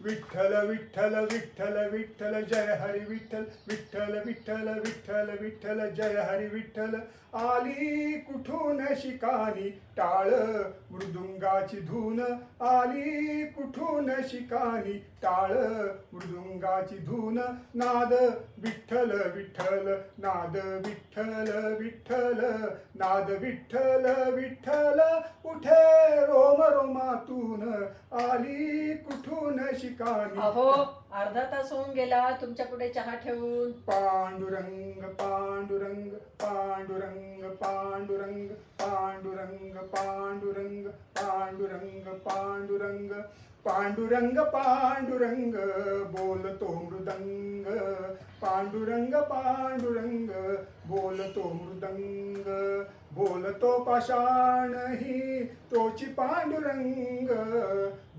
विठ्ठल विठ्ठल विठ्ठल विठ्ठल जय हरी विठ्ठल विठ्ठल विठ्ठल विठ्ठल विठ्ठल जय हरी विठ्ठल आली कुठून शिकानी टाळ मृदुंगाची धून आली कुठून शिकानी टाळ मृदुंगाची धून नाद विठ्ठल विठ्ठल नाद विठ्ठल विठ्ठल नाद विठ्ठल विठ्ठल उठे रोम रोमातून आली कुठून शिकानी अहो अर्धा तास होऊन गेला तुमच्या पुढे चहा ठेवून. पांडुरंग पांडुरंग पांडुरंग पांडुरंग पांडुरंग पांडुरंग पांडुरंग पांडुरंग पांडुरंग पांडुरंग बोलतो मृदंग पांडुरंग पांडुरंग बोलतो मृदंग बोलतो पाषाण ही तोची पांडुरंग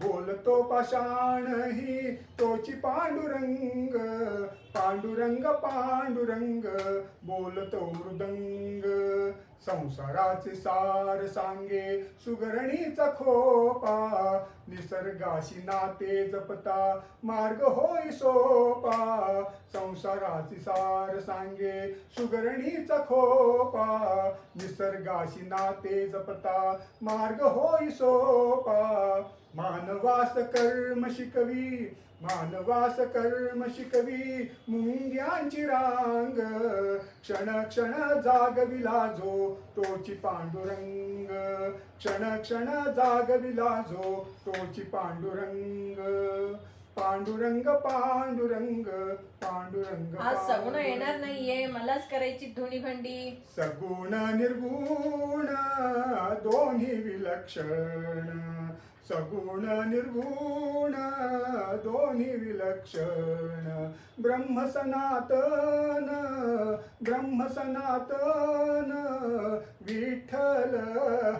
बोलतो पाषाण ही तोची पांडुरंग पांडुरंग पांडुरंग बोलतो मृदंग संसाराचे सार सांगे सुगरणीचा खोपा निसर्गाशी नाते जपता मार्ग होई सोपा संसाराचे सार सांगे सुगरणीचा खोपा निसर्गाशी नाते जपता मार्ग होई सोपा मानवास कर्म शिकवी मानवास कर्म शिकवी मुंग्यांची रांग क्षण क्षण जागविला जो तोची पांडुरंग क्षण क्षण जागविला जो तोची पांडुरंग पांडुरंग पांडुरंग पांडुरंग आज सगुण येणार नाहीये मलाच करायची धुणी भांडी. सगुण निर्गुण दोन्ही विलक्षण सगुण निर्गुण दोन्ही विलक्षण ब्रह्म सनातन ब्रह्म सनातन विठ्ठल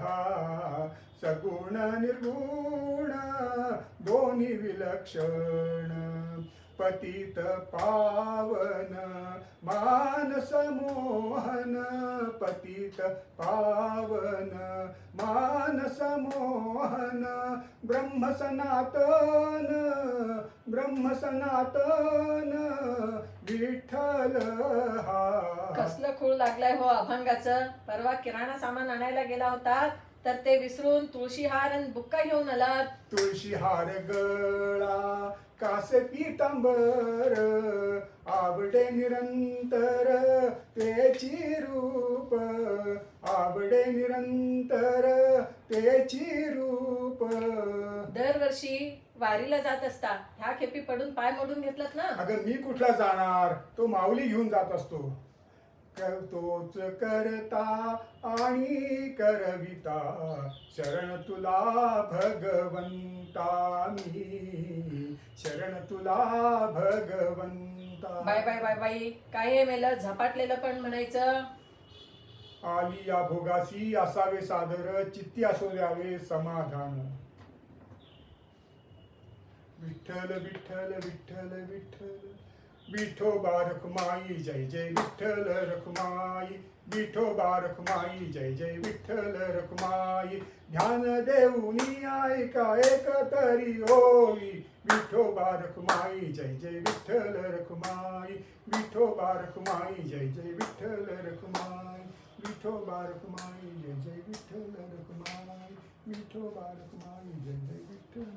हा सगुण निर्गुण दोन्ही विलक्षण पतित पावन मानस मोहन पतित पावन मानस मोहन ब्रह्म सनातन विठ्ठल हा. कसलं खूळ लागलाय हो अभंगाचं. परवा किराणा सामान आणायला गेला होता तर ते विसरून तुळशी हार आणि बुक्का घेऊन आलात. तुळशी हार गळा कासे पीतांबर आवडे निरंतर तेची रूप आवडे निरंतर तेची रूप. दरवर्षी वारीला जात असता ह्या खेपी पडून पाय मोडून घेतलात ना. अगं मी कुठला जाणार तो माऊली घेऊन जात असतो. तोच करता आणि करविता शरण तुला भगवंता मी शरण तुला भगवंता. बाय बाय बाय बाई काय मेलं झपाटलेलं पण म्हणायचं. आली या भोगासी असावे सादर चित्ती असो द्यावे समाधान. विठ्ठल विठ्ठल विठ्ठल विठ्ठल विठोबा रखुमाई जय जय विठ्ठल रखुमाई विठोबा रखुमाई जय जय विठ्ठल रखुमाई ध्यान देऊनी ऐका एक तरी होई विठोबा रखुमाई जय जय विठ्ठल रखुमाई विठोबा रखुमाई जय जय विठ्ठल रखुमाई विठोबा रखुमाई जय जय विठ्ठल रखुमाई विठोबा रखुमाई जय जय विठ्ठल.